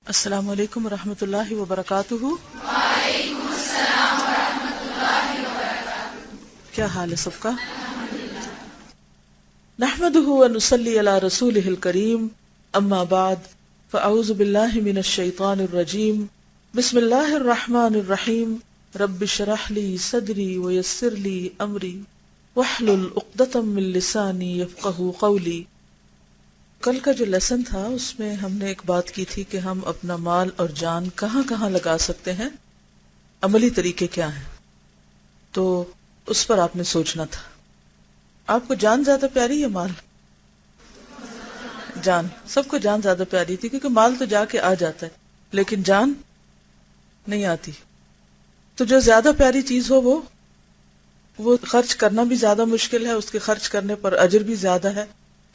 السلام علیکم ورحمۃ اللہ وبرکاتہ۔ کیا حال ہے سب کا؟ نحمدہ ونصلی علی رسولہ الکریم، اما بعد فاعوذ باللہ من الشیطان الرجیم، بسم اللہ الرحمن الرحیم، رب اشرح لی صدری ویسر لی امری واحلل عقدۃ من لسانی یفقہوا قولی۔ کل کا جو لیسن تھا اس میں ہم نے ایک بات کی تھی کہ ہم اپنا مال اور جان کہاں کہاں لگا سکتے ہیں، عملی طریقے کیا ہیں، تو اس پر آپ نے سوچنا تھا۔ آپ کو جان زیادہ پیاری ہے مال؟ جان، سب کو جان زیادہ پیاری تھی، کیونکہ مال تو جا کے آ جاتا ہے لیکن جان نہیں آتی۔ تو جو زیادہ پیاری چیز ہو وہ خرچ کرنا بھی زیادہ مشکل ہے، اس کے خرچ کرنے پر اجر بھی زیادہ ہے۔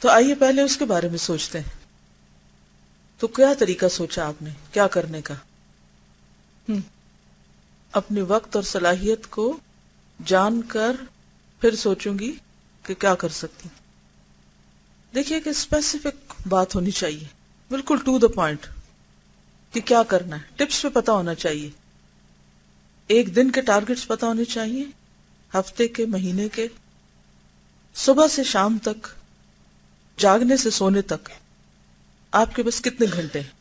تو آئیے پہلے اس کے بارے میں سوچتے ہیں۔ تو کیا طریقہ سوچا آپ نے کیا کرنے کا؟ اپنے وقت اور صلاحیت کو جان کر پھر سوچوں گی کہ کیا کر سکتی۔ دیکھیے کہ اسپیسیفک بات ہونی چاہیے، بالکل ٹو دا پوائنٹ کہ کیا کرنا ہے۔ ٹپس پہ پتا ہونا چاہیے، ایک دن کے ٹارگٹس پتا ہونے چاہیے، ہفتے کے، مہینے کے، صبح سے شام تک، جاگنے سے سونے تک آپ کے بس کتنے گھنٹے ہیں۔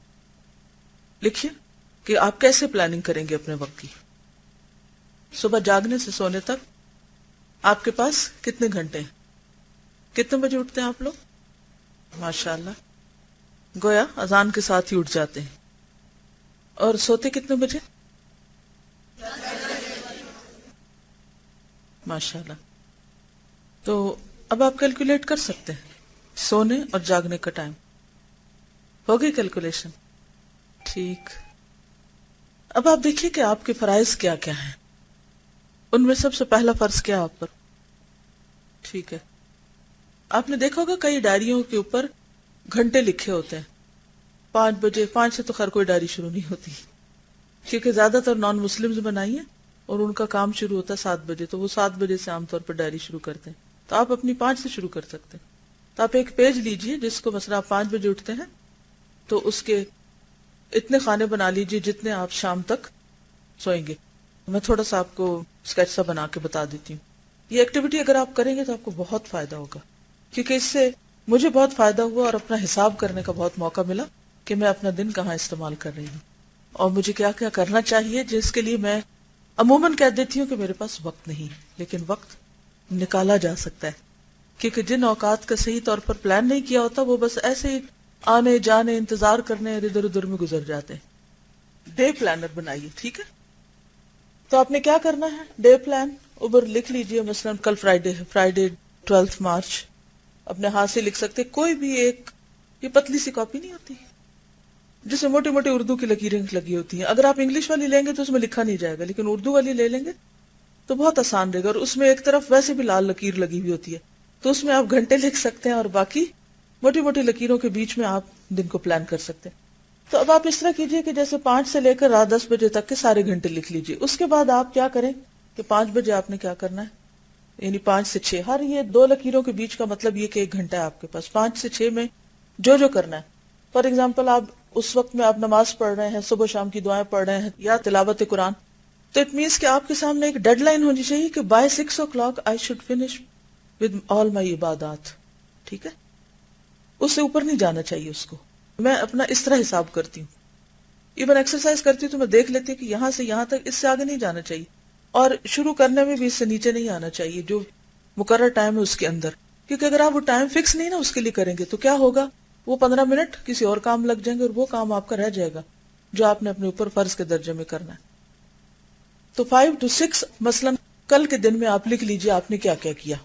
لکھیے کہ آپ کیسے پلاننگ کریں گے اپنے وقت کی۔ صبح جاگنے سے سونے تک آپ کے پاس کتنے گھنٹے ہیں؟ کتنے بجے اٹھتے ہیں آپ لوگ؟ ماشاءاللہ، گویا اذان کے ساتھ ہی اٹھ جاتے ہیں۔ اور سوتے کتنے بجے؟ ماشاءاللہ۔ تو اب آپ کیلکولیٹ کر سکتے ہیں سونے اور جاگنے کا ٹائم، ہو گئی کیلکولیشن؟ ٹھیک۔ اب آپ دیکھیے کہ آپ کے فرائض کیا کیا ہیں، ان میں سب سے پہلا فرض کیا آپ پر؟ ٹھیک ہے، آپ نے دیکھا ہوگا کئی ڈائریوں کے اوپر گھنٹے لکھے ہوتے ہیں۔ 5 بجے، 5 سے تو خیر کوئی ڈائری شروع نہیں ہوتی، کیونکہ زیادہ تر نان مسلمز بنائی ہیں اور ان کا کام شروع ہوتا ہے 7 بجے، تو وہ 7 بجے سے عام طور پر ڈائری شروع کرتے ہیں۔ تو آپ اپنی 5 سے شروع کر سکتے ہیں۔ تو آپ ایک پیج لیجئے جس کو مثلا آپ 5 بجے اٹھتے ہیں تو اس کے اتنے خانے بنا لیجئے جتنے آپ شام تک سوئیں گے۔ میں تھوڑا سا آپ کو اسکیچ سا بنا کے بتا دیتی ہوں۔ یہ ایکٹیویٹی اگر آپ کریں گے تو آپ کو بہت فائدہ ہوگا، کیونکہ اس سے مجھے بہت فائدہ ہوا اور اپنا حساب کرنے کا بہت موقع ملا کہ میں اپنا دن کہاں استعمال کر رہی ہوں اور مجھے کیا کیا کرنا چاہیے، جس کے لیے میں عموماً کہہ دیتی ہوں کہ میرے پاس وقت نہیں، لیکن وقت نکالا جا سکتا ہے، کیونکہ جن اوقات کا صحیح طور پر پلان نہیں کیا ہوتا وہ بس ایسے ہی آنے جانے انتظار کرنے ادھر ادھر میں گزر جاتے ہیں۔ ڈے پلانر بنائیے، ٹھیک ہے؟ تو آپ نے کیا کرنا ہے، ڈے پلان اوپر لکھ لیجئے۔ مثلا کل فرائیڈے ہے، فرائیڈے 12 مارچ، اپنے ہاتھ سے لکھ سکتے، کوئی بھی ایک، یہ پتلی سی کاپی نہیں ہوتی جس میں موٹی موٹی اردو کی لکیریں لگی ہوتی ہیں، اگر آپ انگلش والی لیں گے تو اس میں لکھا نہیں جائے گا، لیکن اردو والی لے لیں گے تو بہت آسان رہے گا، اور اس میں ایک طرف ویسے بھی لال لکیر لگی ہوئی ہوتی ہے، تو اس میں آپ گھنٹے لکھ سکتے ہیں اور باقی موٹی موٹی لکیروں کے بیچ میں آپ دن کو پلان کر سکتے ہیں۔ تو اب آپ اس طرح کیجئے کہ جیسے 5 سے لے کر رات 10 بجے تک کے سارے گھنٹے لکھ لیجئے۔ اس کے بعد آپ کیا کریں کہ 5 بجے آپ نے کیا کرنا ہے، یعنی 5 سے 6، ہر یہ 2 لکیروں کے بیچ کا مطلب یہ کہ 1 گھنٹہ ہے آپ کے پاس۔ 5 سے 6 میں جو کرنا ہے، فار ایگزامپل آپ اس وقت میں آپ نماز پڑھ رہے ہیں، صبح شام کی دعائیں پڑھ رہے ہیں یا تلاوت قرآن، تو اٹ مینس کہ آپ کے سامنے ایک ڈیڈ لائن ہونی چاہیے کہ by 6 o'clock I should finish with all my عبادات، ٹھیک ہے؟ اس سے اوپر نہیں جانا چاہیے اس کو۔ میں اپنا اس طرح حساب کرتی ہوں، ایون ایکسرسائز کرتی ہوں تو میں دیکھ لیتی ہوں کہ یہاں سے یہاں تک، اس سے آگے نہیں جانا چاہیے، اور شروع کرنے میں بھی اس سے نیچے نہیں آنا چاہیے جو مقرر ٹائم ہے اس کے اندر، کیونکہ اگر آپ وہ ٹائم فکس نہیں نا اس کے لیے کریں گے تو کیا ہوگا، وہ 15 منٹ کسی اور کام لگ جائیں گے اور وہ کام آپ کا رہ جائے گا جو آپ نے اپنے اوپر فرض کے درجے میں کرنا ہے۔ تو 5 to 6 مثلا کل کے دن میں آپ لکھ لیجئے آپ نے کیا کیا کیا،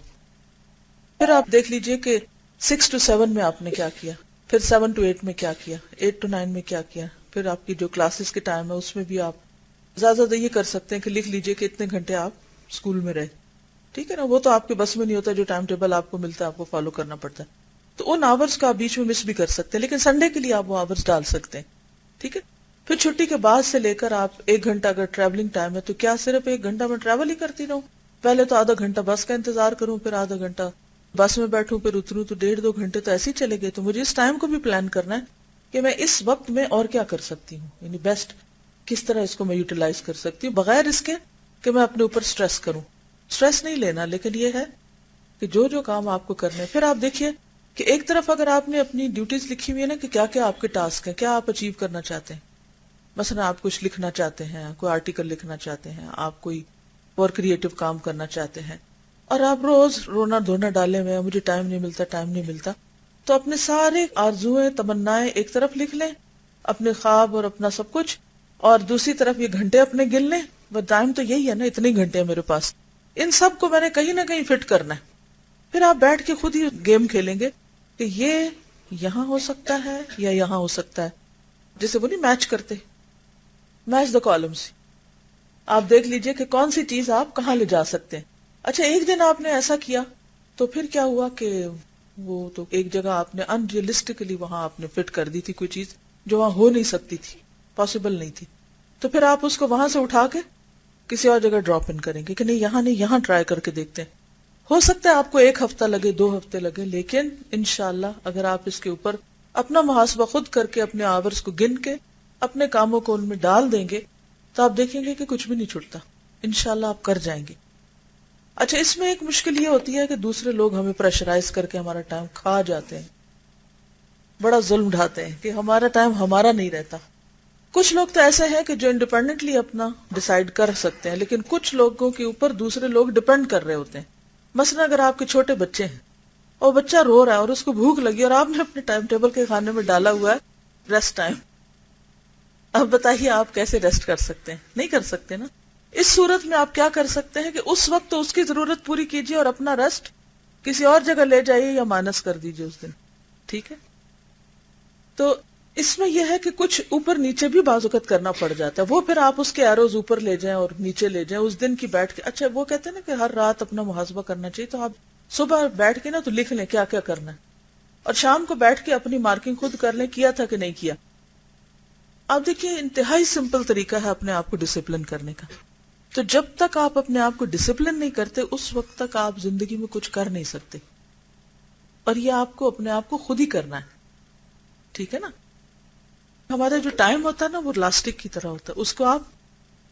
پھر آپ دیکھ لیجئے کہ 6 to 7 میں آپ نے کیا کیا، پھر 7 to 8 میں کیا کیا، 8 to 9 میں کیا کیا، پھر آپ کی جو کلاسز کے ٹائم ہے اس میں بھی آپ زیادہ زیادہ یہ کر سکتے ہیں کہ لکھ لیجئے کہ اتنے گھنٹے آپ اسکول میں رہے، ٹھیک ہے نا؟ وہ تو آپ کے بس میں نہیں ہوتا، جو ٹائم ٹیبل آپ کو ملتا ہے آپ کو فالو کرنا پڑتا ہے، تو ان آورز کا آپ بیچ میں مس بھی کر سکتے ہیں، لیکن سنڈے کے لیے آپ وہ آورز ڈال سکتے ہیں، ٹھیک ہے؟ پھر چھٹی کے بعد سے لے کر آپ 1 گھنٹہ اگر ٹریولنگ ٹائم ہے تو کیا صرف 1 گھنٹہ میں ٹریول ہی کرتی رہوں؟ پہلے تو آدھا گھنٹہ بس کا انتظار کروں، پھر آدھا گھنٹہ بس میں بیٹھوں، پھر اتروں، تو 1.5-2 گھنٹے تو ایسے ہی چلے گئے۔ تو مجھے اس ٹائم کو بھی پلان کرنا ہے کہ میں اس وقت میں اور کیا کر سکتی ہوں، یعنی بیسٹ کس طرح اس کو میں یوٹیلائز کر سکتی ہوں بغیر اس کے کہ میں اپنے اوپر سٹریس کروں. سٹریس نہیں لینا، لیکن یہ ہے کہ جو جو کام آپ کو کرنے. پھر آپ دیکھیے کہ ایک طرف اگر آپ نے اپنی ڈیوٹیز لکھی ہوئی ہے نا کہ کیا کیا آپ کے ٹاسک ہیں، کیا آپ اچیو کرنا چاہتے ہیں. مثلا آپ کچھ لکھنا چاہتے ہیں، کوئی آرٹیکل لکھنا چاہتے ہیں، آپ کوئی اور کریٹو کام کرنا چاہتے ہیں، اور آپ روز رونا دھونا ڈالے ہوئے ہیں، مجھے ٹائم نہیں ملتا ٹائم نہیں ملتا. تو اپنے سارے آرزویں تمنائیں ایک طرف لکھ لیں، اپنے خواب اور اپنا سب کچھ، اور دوسری طرف یہ گھنٹے اپنے گن لیں. وہ ٹائم تو یہی ہے نا، اتنے گھنٹے ہیں میرے پاس، ان سب کو میں نے کہیں نہ کہیں فٹ کرنا ہے. پھر آپ بیٹھ کے خود ہی گیم کھیلیں گے کہ یہ یہاں ہو سکتا ہے یا یہاں ہو سکتا ہے. جیسے وہ نہیں میچ کرتے، میچ دا کالمز. آپ دیکھ لیجئے کہ کون سی چیز آپ کہاں لے جا سکتے ہیں. اچھا ایک دن آپ نے ایسا کیا تو پھر کیا ہوا کہ وہ تو ایک جگہ آپ نے ان ریئلسٹکلی وہاں آپ نے فٹ کر دی تھی کوئی چیز جو وہاں ہو نہیں سکتی تھی، پاسبل نہیں تھی. تو پھر آپ اس کو وہاں سے اٹھا کے کسی اور جگہ ڈراپ ان کریں گے کہ نہیں یہاں نہیں، یہاں ٹرائی کر کے دیکھتے ہیں. ہو سکتا ہے آپ کو 1 ہفتہ لگے، 2 ہفتے لگے، لیکن انشاءاللہ اگر آپ اس کے اوپر اپنا محاسبہ خود کر کے اپنے آورز کو گن کے اپنے کاموں کو ان میں ڈال دیں گے تو آپ دیکھیں گے کہ کچھ بھی نہیں چھوٹتا. انشاءاللہ آپ کر جائیں گے. اچھا اس میں ایک مشکل یہ ہوتی ہے کہ دوسرے لوگ ہمیں پریشرائز کر کے ہمارا ٹائم کھا جاتے ہیں، بڑا ظلم ڈھاتے ہیں کہ ہمارا ٹائم ہمارا نہیں رہتا. کچھ لوگ تو ایسے ہیں کہ جو انڈیپینڈنٹلی اپنا ڈیسائیڈ کر سکتے ہیں، لیکن کچھ لوگوں کے اوپر دوسرے لوگ ڈیپینڈ کر رہے ہوتے ہیں. مثلا اگر آپ کے چھوٹے بچے ہیں اور بچہ رو رہا ہے اور اس کو بھوک لگی اور آپ نے اپنے ٹائم ٹیبل کے کھانے میں ڈالا ہوا ہے ریسٹ ٹائم، اب بتائیے آپ کیسے ریسٹ کر سکتے ہیں؟ نہیں کر سکتے نا. اس صورت میں آپ کیا کر سکتے ہیں کہ اس وقت تو اس کی ضرورت پوری کیجیے اور اپنا ریسٹ کسی اور جگہ لے جائیے یا مائنس کر دیجیے اس دن. ٹھیک ہے. تو اس میں یہ ہے کہ کچھ اوپر نیچے بھی بعض اوقات کرنا پڑ جاتا ہے، وہ پھر آپ اس کے ایروز اوپر لے جائیں اور نیچے لے جائیں اس دن کی بیٹھ کے. اچھا وہ کہتے ہیں نا کہ ہر رات اپنا محاسبہ کرنا چاہیے، تو آپ صبح بیٹھ کے نا تو لکھ لیں کیا کیا کرنا ہے، اور شام کو بیٹھ کے اپنی مارکنگ خود کر لیں کیا تھا کہ نہیں کیا. آپ دیکھیے انتہائی سمپل طریقہ ہے اپنے آپ کو ڈسپلن کرنے کا. تو جب تک آپ اپنے آپ کو ڈسپلن نہیں کرتے اس وقت تک آپ زندگی میں کچھ کر نہیں سکتے، اور یہ آپ کو اپنے آپ کو خود ہی کرنا ہے. ٹھیک ہے نا. ہمارا جو ٹائم ہوتا ہے نا وہ لاسٹک کی طرح ہوتا ہے، اس کو آپ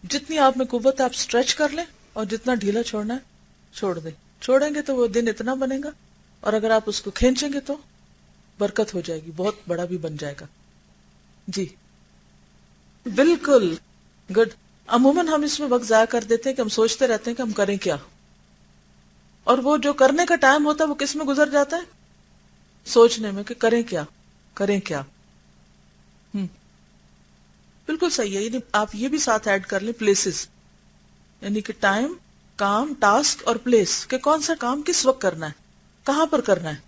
جتنی آپ میں قوت ہے آپ اسٹریچ کر لیں اور جتنا ڈھیلا چھوڑنا ہے چھوڑ دیں. چھوڑیں گے تو وہ دن اتنا بنے گا، اور اگر آپ اس کو کھینچیں گے تو برکت ہو جائے گی، بہت بڑا بھی بن جائے گا. جی بالکل گڈ. عموماً ہم اس میں وقت ضائع کر دیتے ہیں کہ ہم سوچتے رہتے ہیں کہ ہم کریں کیا، اور وہ جو کرنے کا ٹائم ہوتا ہے وہ کس میں گزر جاتا ہے؟ سوچنے میں کہ کریں کیا کریں کیا. بالکل صحیح ہے. یعنی آپ یہ بھی ساتھ ایڈ کر لیں پلیسز، یعنی کہ ٹائم، کام، ٹاسک اور پلیس، کہ کون سا کام کس وقت کرنا ہے، کہاں پر کرنا ہے،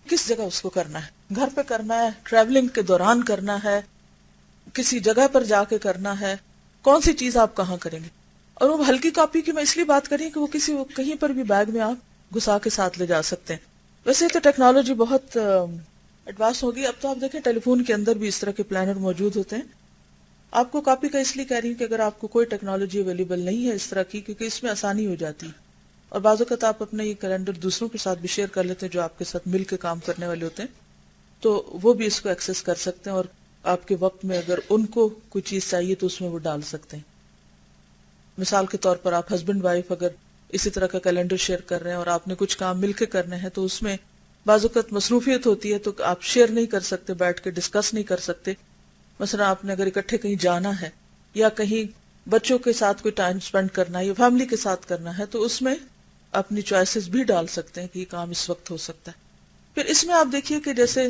کس جگہ اس کو کرنا ہے. گھر پہ کرنا ہے، ٹریولنگ کے دوران کرنا ہے، کسی جگہ پر جا کے کرنا ہے، کون سی چیز آپ کہاں کریں گے. اور وہ ہلکی کاپی کی میں اس لیے بات کری کہ وہ کسی کہیں پر بھی بیگ میں آپ گھسا کے ساتھ لے جا سکتے ہیں. ویسے تو ٹیکنالوجی بہت ایڈوانس ہوگی. اب تو آپ دیکھیں ٹیلی فون کے اندر بھی اس طرح کے پلانر موجود ہوتے ہیں. آپ کو کاپی کا اس لیے کہہ رہی ہوں کہ اگر آپ کو کوئی ٹیکنالوجی اویلیبل نہیں ہے اس طرح کی، کیونکہ اس میں آسانی ہو جاتی ہے، اور بعض اوقات آپ اپنا یہ کیلنڈر دوسروں کے ساتھ بھی شیئر کر لیتے ہیں جو آپ کے ساتھ مل کے کام کرنے والے ہوتے ہیں، تو وہ بھی اس کو ایکسس کر سکتے ہیں، اور آپ کے وقت میں اگر ان کو کوئی چیز چاہیے تو اس میں وہ ڈال سکتے ہیں. مثال کے طور پر آپ ہسبینڈ وائف اگر اسی طرح کا کیلنڈر شیئر کر رہے ہیں اور آپ نے کچھ کام مل کے کرنے ہیں تو اس میں بعض اوقات مصروفیت ہوتی ہے تو آپ شیئر نہیں کر سکتے، بیٹھ کے ڈسکس نہیں کر سکتے. مثلا آپ نے اگر اکٹھے کہیں جانا ہے یا کہیں بچوں کے ساتھ کوئی ٹائم سپینڈ کرنا ہے یا فیملی کے ساتھ کرنا ہے تو اس میں اپنی چوائسز بھی ڈال سکتے ہیں کہ یہ کام اس وقت ہو سکتا ہے. پھر اس میں آپ دیکھیے کہ جیسے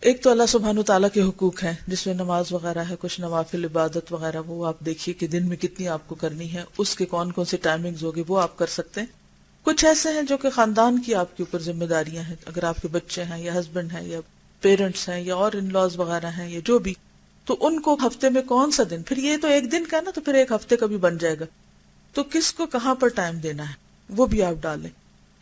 ایک تو اللہ سبحانہ تعالیٰ کے حقوق ہیں جس میں نماز وغیرہ ہے، کچھ نوافل عبادت وغیرہ، وہ آپ دیکھیے کہ دن میں کتنی آپ کو کرنی ہے، اس کے کون کون سے ٹائمنگز ہوگی وہ آپ کر سکتے ہیں. کچھ ایسے ہیں جو کہ خاندان کی آپ کے اوپر ذمہ داریاں ہیں، اگر آپ کے بچے ہیں یا ہسبینڈ ہیں یا پیرنٹس ہیں یا اور ان لاز وغیرہ ہیں یا جو بھی، تو ان کو ہفتے میں کون سا دن، پھر یہ تو ایک دن کا نا تو پھر ایک ہفتے کا بھی بن جائے گا، تو کس کو کہاں پر ٹائم دینا ہے وہ بھی آپ ڈالیں.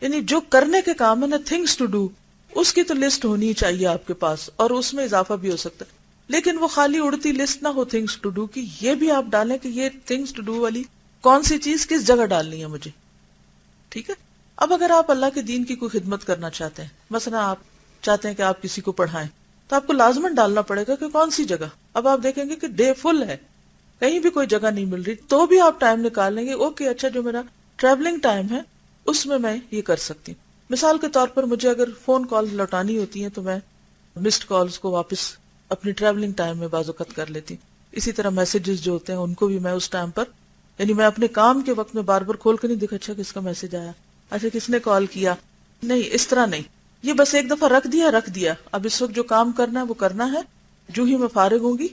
یعنی جو کرنے کے کام ہے نا، تھنگس ٹو ڈو، اس کی تو لسٹ ہونی چاہیے آپ کے پاس، اور اس میں اضافہ بھی ہو سکتا ہے. لیکن وہ خالی اڑتی لسٹ نہ ہو تھنگس ٹو ڈو کی، یہ بھی آپ ڈالیں کہ یہ تھنگس ٹو ڈو والی کون سی چیز کس جگہ ڈالنی ہے مجھے. ٹھیک ہے. اب اگر آپ اللہ کے دین کی کوئی خدمت کرنا چاہتے ہیں، مثلا آپ چاہتے ہیں کہ آپ کسی کو پڑھائیں تو آپ کو لازمن ڈالنا پڑے گا کہ کون سی جگہ. اب آپ دیکھیں گے کہ ڈے فل ہے, کہیں بھی کوئی جگہ نہیں مل رہی, تو بھی آپ ٹائم نکال لیں گے, اوکے اچھا جو میرا ٹریولنگ ٹائم ہے اس میں یہ کر سکتی ہوں. مثال کے طور پر مجھے اگر فون کال لوٹانی ہوتی ہے تو میں مسڈ کالز کو واپس اپنی ٹریولنگ ٹائم میں بعض اوقات کر لیتی ہوں. اسی طرح میسجز جو ہوتے ہیں ان کو بھی میں اس ٹائم پر, یعنی میں اپنے کام کے وقت میں بار بار کھول کے نہیں دیکھا اچھا کس کا میسج آیا, اچھا کس نے کال کیا, نہیں اس طرح نہیں. یہ بس ایک دفعہ رکھ دیا. اب اس وقت جو کام کرنا ہے وہ کرنا ہے, جو ہی میں فارغ ہوں گی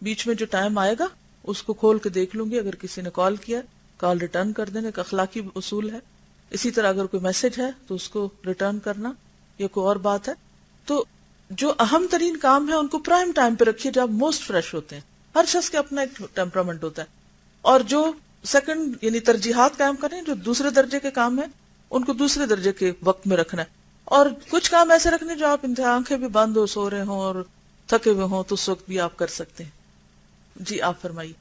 بیچ میں جو ٹائم آئے گا اس کو کھول کے دیکھ لوں گی. اگر کسی نے کال کیا کال ریٹرن کر دینا, ایک اخلاقی اصول ہے. اسی طرح اگر کوئی میسج ہے تو اس کو ریٹرن کرنا, یہ کوئی اور بات ہے. تو جو اہم ترین کام ہے ان کو پرائم ٹائم پہ رکھیے جب موسٹ فریش ہوتے ہیں. ہر شخص کے اپنا ایک ٹیمپرامنٹ ہوتا ہے, اور جو سیکنڈ یعنی ترجیحات قائم کریں, جو دوسرے درجے کے کام ہیں ان کو دوسرے درجے کے وقت میں رکھنا ہے, اور کچھ کام ایسے رکھنے جو آپ انتہا آنکھیں بھی بند ہو, سو رہے ہوں اور تھکے ہوئے ہوں تو اس وقت بھی آپ کر سکتے ہیں. جی آپ فرمائیے.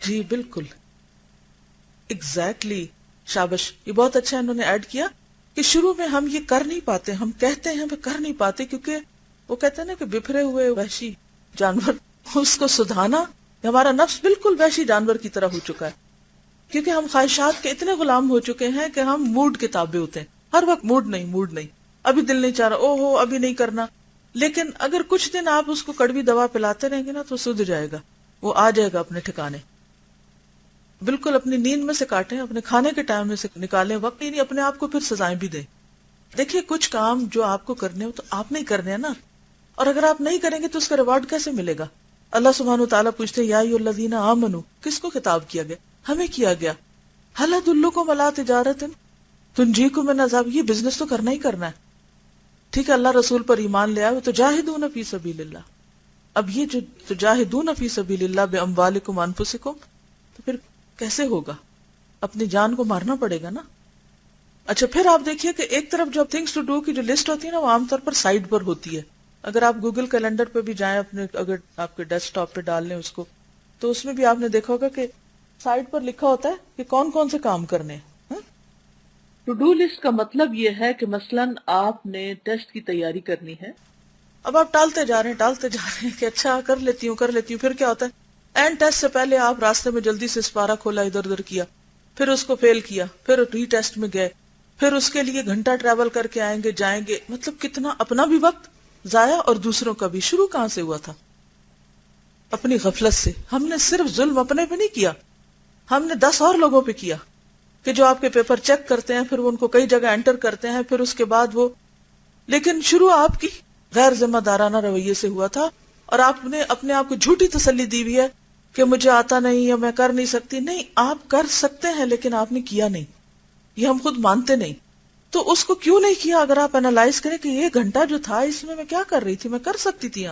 جی بالکل ایگزیکٹلی. شابش, یہ بہت اچھا انہوں نے ایڈ کیا کہ شروع میں ہم یہ کر نہیں پاتے, ہم کہتے ہیں ہم کر نہیں پاتے, کیونکہ وہ کہتے ہیں نا کہ بکھرے ہوئے وحشی جانور, اس کو سدھانا, ہمارا نفس بالکل وحشی جانور کی طرح ہو چکا ہے, کیونکہ ہم خواہشات کے اتنے غلام ہو چکے ہیں کہ ہم موڈ کے تابع ہوتے ہیں. ہر وقت موڈ نہیں, ابھی دل نہیں چاہ رہا, او ہو ابھی نہیں کرنا. لیکن اگر کچھ دن آپ اس کو کڑوی دوا پلاتے رہیں گے نا تو سدھ جائے گا, وہ آ جائے گا اپنے ٹھکانے. بالکل اپنی نیند میں سے کاٹیں, اپنے کھانے کے ٹائم میں سے نکالیں وقت, نہیں اپنے آپ کو پھر سزائیں بھی دیں. دیکھیے کچھ کام جو آپ کو کرنے ہو تو آپ نہیں کرنے ہیں نا, اور اگر آپ نہیں کریں گے تو اس کا ریوارڈ کیسے ملے گا؟ اللہ سبحانہ وتعالیٰ پوچھتے ہیں یا ایھا الذین آمنوا, کس کو خطاب کیا گیا؟ ہمیں کیا گیا. هل ادلکم علی تجارۃ تنجیکم من عذاب, یہ بزنس تو کرنا ہی کرنا ہے. ٹھیک ہے, اللہ رسول پر ایمان لے آئے, تجاہدون فی سبیل اللہ. اب یہ جو تجاہدون فی سبیل اللہ باموالکم وانفسکم, تو پھر کیسے ہوگا؟ اپنی جان کو مارنا پڑے گا نا. اچھا پھر آپ دیکھیے کہ ایک طرف جو تھنگس ٹو ڈو کی جو لسٹ ہوتی ہے نا وہ عام طور پر سائڈ پر ہوتی ہے. اگر آپ گوگل کیلنڈر پہ بھی جائیں اپنے, اگر آپ کے ڈیسک ٹاپ پہ ڈال لیں اس کو, تو اس میں بھی آپ نے دیکھا ہوگا کہ سائڈ پر لکھا ہوتا ہے کہ کون کون سے کام کرنے ہیں. ٹو ڈو لسٹ کا مطلب یہ ہے کہ مثلاً آپ نے ٹیسٹ کی تیاری کرنی ہے, اب آپ ٹالتے جا رہے ہیں کہ اچھا کر لیتی ہوں, پھر کیا ہوتا ہے اینڈ ٹیسٹ سے پہلے آپ راستے میں جلدی سے سپارہ کھولا, ادھر ادھر کیا, پھر اس کو فیل کیا, پھر ری ٹیسٹ میں گئے, پھر اس کے لیے گھنٹہ ٹریول کر کے آئیں گے جائیں گے. مطلب کتنا اپنا بھی وقت ضائع اور دوسروں کا بھی. شروع کہاں سے ہوا تھا؟ اپنی غفلت سے. ہم نے صرف ظلم اپنے پہ نہیں کیا, ہم نے 10 اور لوگوں پہ کیا, کہ جو آپ کے پیپر چیک کرتے ہیں, پھر وہ ان کو کئی جگہ انٹر کرتے ہیں, پھر اس کے بعد وہ, لیکن شروع آپ کی غیر ذمہ دارانہ رویے سے ہوا تھا, اور آپ نے اپنے آپ کو جھوٹی تسلی دی ہوئی ہے کہ مجھے آتا نہیں یا میں کر نہیں سکتی. نہیں, آپ کر سکتے ہیں لیکن آپ نے کیا نہیں, یہ ہم خود مانتے نہیں. تو اس کو کیوں نہیں کیا؟ اگر آپ انالائز کریں کہ یہ گھنٹہ جو تھا اس میں کیا کر رہی تھی, میں کر سکتی تھی.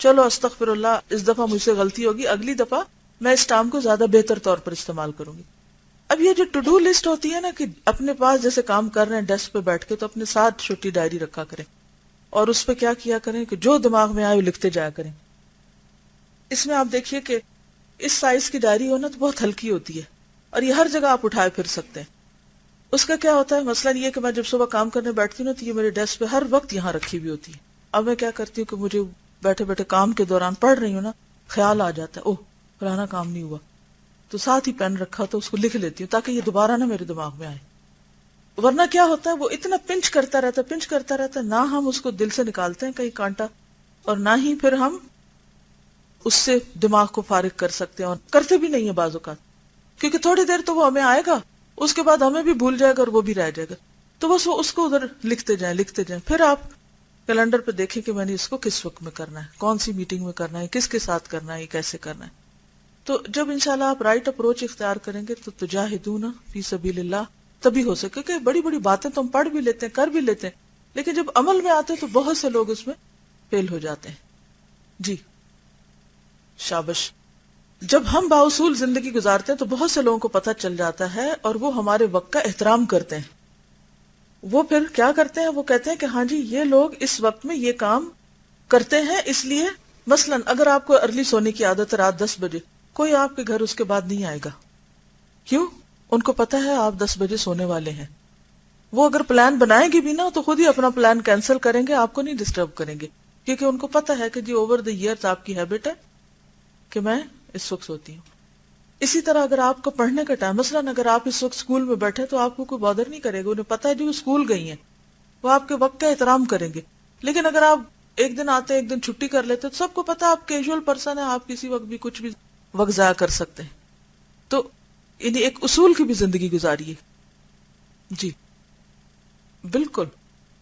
چلو استغفر اللہ, اس دفعہ مجھ سے غلطی ہوگی, اگلی دفعہ میں اس ٹائم کو زیادہ بہتر طور پر استعمال کروں گی. اب یہ جو ٹو ڈو لسٹ ہوتی ہے نا, کہ اپنے پاس جیسے کام کر رہے ہیں ڈیسک پہ بیٹھ کے, تو اپنے ساتھ چھوٹی ڈائری رکھا کریں, اور اس پہ کیا کیا کریں کہ جو دماغ میں آئے وہ لکھتے جایا کریں. اس میں آپ دیکھیے کہ اس سائز کی ڈائری ہونا تو بہت ہلکی ہوتی ہے, اور یہ ہر جگہ آپ اٹھائے پھر سکتے ہیں. اس کا کیا ہوتا ہے مثلاً یہ کہ میں جب صبح کام کرنے بیٹھتی ہوں نا, تو یہ میرے ڈیسک پہ ہر وقت یہاں رکھی ہوئی ہوتی ہے. اب میں کیا کرتی ہوں کہ مجھے بیٹھے بیٹھے کام کے دوران پڑھ رہی ہوں نا, خیال آ جاتا ہے اوہ فلانا کام نہیں ہوا, تو ساتھ ہی پین رکھا تو اس کو لکھ لیتی ہوں تاکہ یہ دوبارہ نہ میرے دماغ میں آئے. ورنہ کیا ہوتا ہے وہ اتنا پنچ کرتا رہتا ہے, نہ ہم اس کو دل سے نکالتے ہیں کہیں کانٹا, اور نہ ہی پھر ہم اس سے دماغ کو فارغ کر سکتے ہیں, اور کرتے بھی نہیں ہیں بعض اوقات, کیونکہ تھوڑی دیر تو وہ ہمیں آئے گا, اس کے بعد ہمیں بھی بھول جائے گا اور وہ بھی رہ جائے گا. تو بس وہ اس کو ادھر لکھتے جائیں. پھر آپ کیلنڈر پہ دیکھیں کہ میں نے اس کو کس وقت میں کرنا ہے, کون سی میٹنگ میں کرنا ہے, کس کے ساتھ کرنا ہے, کیسے کرنا ہے. تو جب انشاءاللہ آپ رائٹ اپروچ اختیار کریں گے تو تجاہدون فی سبیل اللہ تبھی ہو سکے. کہ بڑی بڑی باتیں تو ہم پڑھ بھی لیتے ہیں, کر بھی لیتے ہیں, لیکن جب عمل میں آتے تو بہت سے لوگ اس میں فیل ہو جاتے ہیں. جی شابش. جب ہم بااصول زندگی گزارتے ہیں تو بہت سے لوگوں کو پتہ چل جاتا ہے, اور وہ ہمارے وقت کا احترام کرتے ہیں. وہ پھر کیا کرتے ہیں, وہ کہتے ہیں کہ ہاں جی یہ لوگ اس وقت میں یہ کام کرتے ہیں, اس لیے مثلاً اگر آپ کو ارلی سونے کی عادت ہے رات 10 بجے, کوئی آپ کے گھر اس کے بعد نہیں آئے گا. کیوں؟ ان کو پتہ ہے آپ 10 بجے سونے والے ہیں. وہ اگر پلان بنائیں گے بھی نا تو خود ہی اپنا پلان کینسل کریں گے، آپ کو نہیں ڈسٹرب کریں گے، کیونکہ ان کو پتا ہے کہ جی اوور دا ایئرز آپ کی ہیبٹ ہے کہ میں اس وقت سوتی ہوں۔ اسی طرح اگر آپ کو پڑھنے کا ٹائم، مثلاً اگر آپ اس وقت اسکول میں بیٹھے تو آپ کو کوئی بادر نہیں کرے گا، انہیں پتا ہے جو اسکول گئی ہیں وہ آپ کے وقت کا احترام کریں گے۔ لیکن اگر آپ ایک دن آتے ایک دن چھٹی کر لیتے تو سب کو پتا آپ کیجول پرسن ہیں، آپ کسی وقت بھی کچھ بھی وقت ضائع کر سکتے ہیں۔ تو انہیں ایک اصول کی بھی زندگی گزاریے۔ جی بالکل،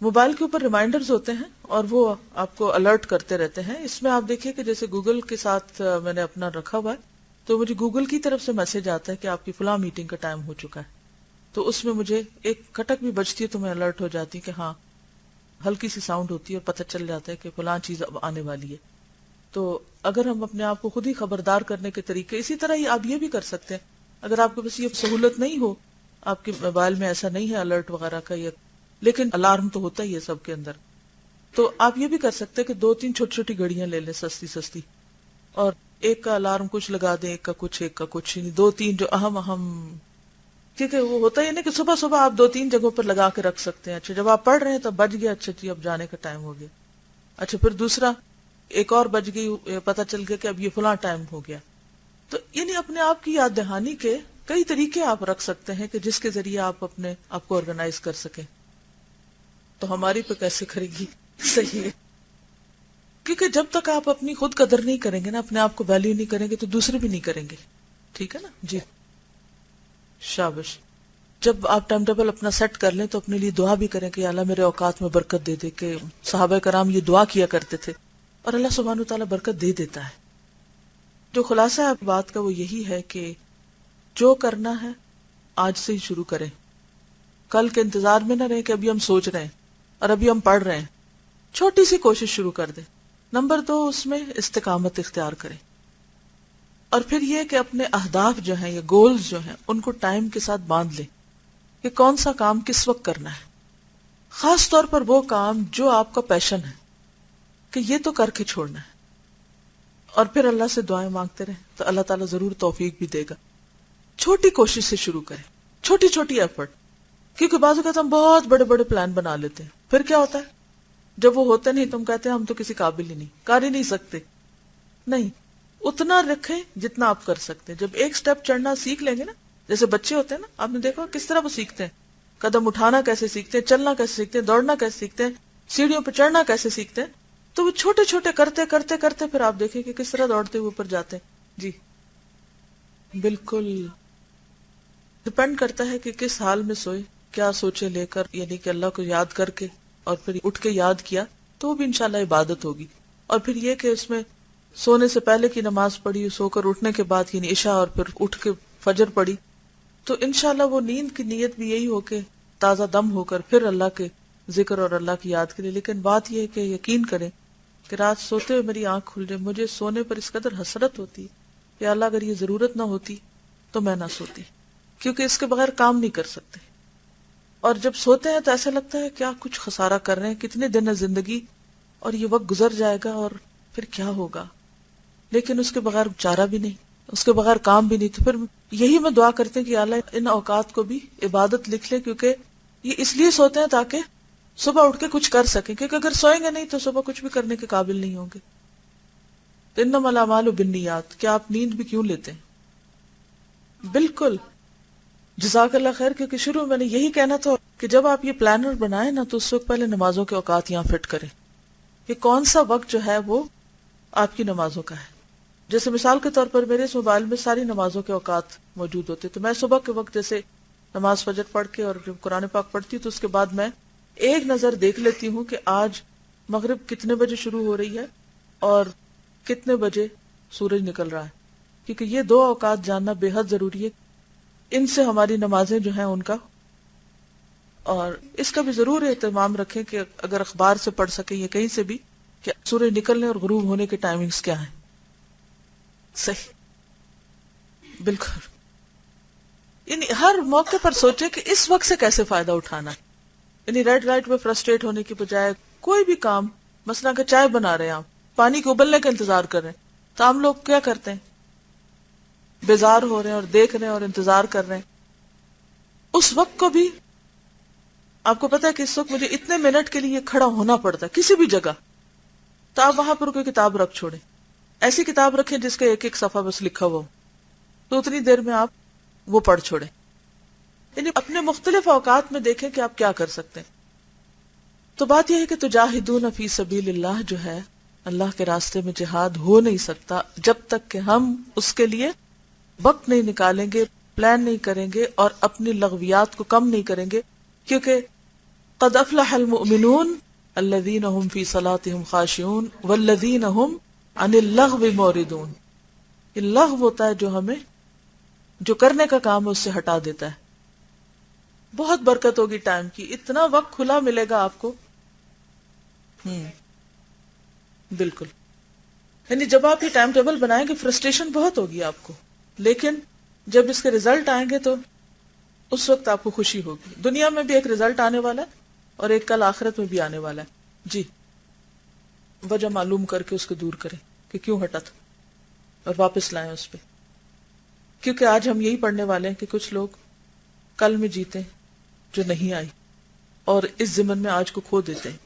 موبائل کے اوپر ریمائنڈرز ہوتے ہیں اور وہ آپ کو الرٹ کرتے رہتے ہیں۔ اس میں آپ دیکھیے کہ جیسے گوگل کے ساتھ میں نے اپنا رکھا ہوا ہے، تو مجھے گوگل کی طرف سے میسج آتا ہے کہ آپ کی فلاں میٹنگ کا ٹائم ہو چکا ہے، تو اس میں مجھے ایک کھٹک بھی بجتی ہے تو میں الرٹ ہو جاتی ہوں کہ ہاں، ہلکی سی ساؤنڈ ہوتی ہے اور پتہ چل جاتا ہے کہ فلاں چیز اب آنے والی ہے۔ تو اگر ہم اپنے آپ کو خود ہی خبردار کرنے کے طریقے، اسی طرح ہی آپ یہ بھی کر سکتے ہیں، اگر آپ کے پاس یہ سہولت نہیں ہو، آپ کے موبائل میں ایسا نہیں ہے الرٹ وغیرہ کا، یہ لیکن الارم تو ہوتا ہی ہے سب کے اندر، تو آپ یہ بھی کر سکتے ہیں کہ 2-3 چھوٹی چھوٹی گھڑیاں لے لیں سستی سستی، اور ایک کا الارم کچھ لگا دیں، ایک کا کچھ، یعنی 2-3 جو اہم، کیونکہ وہ ہوتا ہے نا کہ صبح صبح آپ 2-3 جگہوں پر لگا کے رکھ سکتے ہیں۔ اچھا جب آپ پڑھ رہے ہیں تب بج گیا، اچھا جی اب جانے کا ٹائم ہو گیا، اچھا پھر دوسرا ایک اور بج گئی، پتہ چل گیا کہ اب یہ فلاں ٹائم ہو گیا۔ تو یعنی اپنے آپ کی یاد دہانی کے کئی طریقے آپ رکھ سکتے ہیں کہ جس کے ذریعے آپ اپنے آپ کو آرگنائز کر سکیں۔ تو ہماری پہ کیسے کرے گی؟ صحیح ہے، کیونکہ جب تک آپ اپنی خود قدر نہیں کریں گے نا، اپنے آپ کو ویلیو نہیں کریں گے تو دوسرے بھی نہیں کریں گے، ٹھیک ہے نا؟ جی شابش۔ جب آپ ٹائم ٹیبل اپنا سیٹ کر لیں تو اپنے لیے دعا بھی کریں کہ اللہ میرے اوقات میں برکت دے دے، کہ صحابہ کرام یہ دعا کیا کرتے تھے اور اللہ سبحانہ وتعالی برکت دے دیتا ہے۔ جو خلاصہ ہے بات کا وہ یہی ہے کہ جو کرنا ہے آج سے ہی شروع کریں، کل کے انتظار میں نہ رہیں کہ ابھی ہم سوچ رہے ہیں اور ابھی ہم پڑھ رہے ہیں، چھوٹی سی کوشش شروع کر دیں۔ نمبر 2، اس میں استقامت اختیار کریں، اور پھر یہ کہ اپنے اہداف جو ہیں یا گولز جو ہیں ان کو ٹائم کے ساتھ باندھ لیں کہ کون سا کام کس وقت کرنا ہے، خاص طور پر وہ کام جو آپ کا پیشن ہے کہ یہ تو کر کے چھوڑنا ہے، اور پھر اللہ سے دعائیں مانگتے رہیں تو اللہ تعالیٰ ضرور توفیق بھی دے گا۔ چھوٹی کوشش سے شروع کریں، چھوٹی چھوٹی ایفرٹ، کیونکہ بعض اوقات ہم بہت بڑے بڑے پلان بنا لیتے ہیں، پھر کیا ہوتا ہے جب وہ ہوتے نہیں تو ہم کہتے ہیں ہم تو کسی قابل ہی نہیں، کر ہی نہیں سکتے۔ نہیں، اتنا رکھیں جتنا آپ کر سکتے ہیں۔ جب ایک سٹیپ چڑھنا سیکھ لیں گے نا، جیسے بچے ہوتے ہیں نا، آپ نے دیکھا کس طرح وہ سیکھتے ہیں، قدم اٹھانا کیسے سیکھتے ہیں، چلنا کیسے سیکھتے ہیں، دوڑنا کیسے سیکھتے ہیں، سیڑھیوں پہ چڑھنا کیسے سیکھتے ہیں، تو وہ چھوٹے چھوٹے کرتے کرتے کرتے پھر آپ دیکھیں کہ کس طرح دوڑتے ہوئے اوپر جاتے ہیں۔ جی بالکل، ڈپینڈ کرتا ہے کہ کس حال میں سوئے، کیا سوچے لے کر، یعنی کہ اللہ کو یاد کر کے اور پھر اٹھ کے یاد کیا تو وہ بھی انشاءاللہ عبادت ہوگی۔ اور پھر یہ کہ اس میں سونے سے پہلے کی نماز پڑھی، سو کر اٹھنے کے بعد یعنی عشاء، اور پھر اٹھ کے فجر پڑھی، تو انشاءاللہ وہ نیند کی نیت بھی یہی ہو کہ تازہ دم ہو کر پھر اللہ کے ذکر اور اللہ کی یاد کرے۔ لیکن بات یہ ہے کہ یقین کریں کہ رات سوتے ہوئے میری آنکھ کھل جائے، مجھے سونے پر اس قدر حسرت ہوتی کہ اللہ اگر یہ ضرورت نہ ہوتی تو میں نہ سوتی، کیونکہ اس کے بغیر کام نہیں کر سکتے۔ اور جب سوتے ہیں تو ایسا لگتا ہے کیا کچھ خسارہ کر رہے ہیں، کتنے دن ہے زندگی اور یہ وقت گزر جائے گا اور پھر کیا ہوگا، لیکن اس کے بغیر چارہ بھی نہیں، اس کے بغیر کام بھی نہیں۔ تو پھر یہی میں دعا کرتے ہیں کہ اللہ ان اوقات کو بھی عبادت لکھ لے، کیونکہ یہ اس لیے سوتے ہیں تاکہ صبح اٹھ کے کچھ کر سکیں، کیونکہ اگر سوئیں گے نہیں تو صبح کچھ بھی کرنے کے قابل نہیں ہوں گے۔ انما الاعمال بالنیات، کیا آپ نیند بھی کیوں لیتے ہیں؟ بالکل، جزاک اللہ خیر، کیونکہ شروع میں نے یہی کہنا تھا کہ جب آپ یہ پلانر بنائیں نا تو اس وقت پہلے نمازوں کے اوقات یہاں فٹ کریں کہ کون سا وقت جو ہے وہ آپ کی نمازوں کا ہے۔ جیسے مثال کے طور پر میرے اس موبائل میں ساری نمازوں کے اوقات موجود ہوتے، تو میں صبح کے وقت جیسے نماز فجر پڑھ کے اور جب قرآن پاک پڑھتی ہوں تو اس کے بعد میں ایک نظر دیکھ لیتی ہوں کہ آج مغرب کتنے بجے شروع ہو رہی ہے اور کتنے بجے سورج نکل رہا ہے، کیونکہ یہ دو اوقات جاننا بے حد ضروری ہے، ان سے ہماری نمازیں جو ہیں ان کا۔ اور اس کا بھی ضرور اہتمام رکھیں کہ اگر اخبار سے پڑھ سکیں یا کہیں سے بھی کہ سورج نکلنے اور غروب ہونے کے ٹائمنگز کیا ہیں۔ صحیح، بالکل، یعنی ہر موقع پر سوچے کہ اس وقت سے کیسے فائدہ اٹھانا ہے، یعنی ریڈ لائٹ میں فرسٹریٹ ہونے کی بجائے کوئی بھی کام، مثلا کہ چائے بنا رہے ہیں آپ، پانی کو ابلنے کا انتظار کر رہے ہیں، تو ہم لوگ کیا کرتے ہیں، بیزار ہو رہے ہیں اور دیکھ رہے ہیں اور انتظار کر رہے ہیں۔ اس وقت کو بھی آپ کو پتا ہے کہ اس وقت مجھے اتنے منٹ کے لیے کھڑا ہونا پڑتا ہے کسی بھی جگہ، تو آپ وہاں پر کوئی کتاب رکھ چھوڑیں، ایسی کتاب رکھیں جس کا ایک ایک صفحہ بس لکھا ہوا ہو، تو اتنی دیر میں آپ وہ پڑھ چھوڑیں. یعنی اپنے مختلف اوقات میں دیکھیں کہ آپ کیا کر سکتے ہیں. تو بات یہ ہے کہ تجاہدون فی سبیل اللہ جو ہے، اللہ کے راستے میں جہاد ہو نہیں سکتا جب تک کہ ہم اس کے لیے وقت نہیں نکالیں گے، پلان نہیں کریں گے اور اپنی لغویات کو کم نہیں کریں گے. کیونکہ قد افلح المؤمنون الذین هم فی صلاتهم خاشعون والذین هم عن اللغو معرضون. یہ لغو ہوتا ہے جو ہمیں جو کرنے کا کام ہے اس سے ہٹا دیتا ہے. بہت برکت ہوگی ٹائم کی، اتنا وقت کھلا ملے گا آپ کو. بالکل. یعنی جب آپ یہ ٹائم ٹیبل بنائیں گے فرسٹریشن بہت ہوگی آپ کو، لیکن جب اس کے ریزلٹ آئیں گے تو اس وقت آپ کو خوشی ہوگی. دنیا میں بھی ایک ریزلٹ آنے والا ہے اور ایک کل آخرت میں بھی آنے والا ہے. جی، وجہ معلوم کر کے اس کو دور کریں کہ کیوں ہٹا تھا اور واپس لائیں اس پہ. کیونکہ آج ہم یہی پڑھنے والے ہیں کہ کچھ لوگ کل میں جیتے ہیں جو نہیں آئی، اور اس ضمن میں آج کو کھو دیتے ہیں.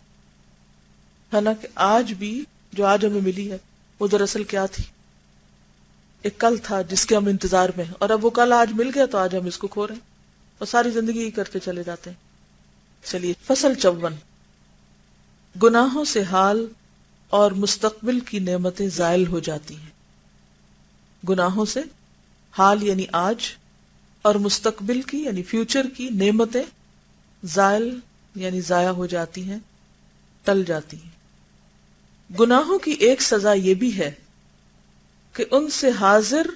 حالانکہ آج بھی جو آج ہمیں ملی ہے وہ دراصل کیا تھی؟ ایک کل تھا جس کے ہم انتظار میں ہیں، اور اب وہ کل آج مل گیا تو آج ہم اس کو کھو رہے ہیں اور ساری زندگی ہی کرتے چلے جاتے ہیں. چلیے، فصل 54. گناہوں سے حال اور مستقبل کی نعمتیں زائل ہو جاتی ہیں. گناہوں سے حال یعنی آج، اور مستقبل کی یعنی فیوچر کی نعمتیں زائل یعنی ضائع ہو جاتی ہیں، ٹل جاتی ہیں. گناہوں کی ایک سزا یہ بھی ہے کہ ان سے حاضر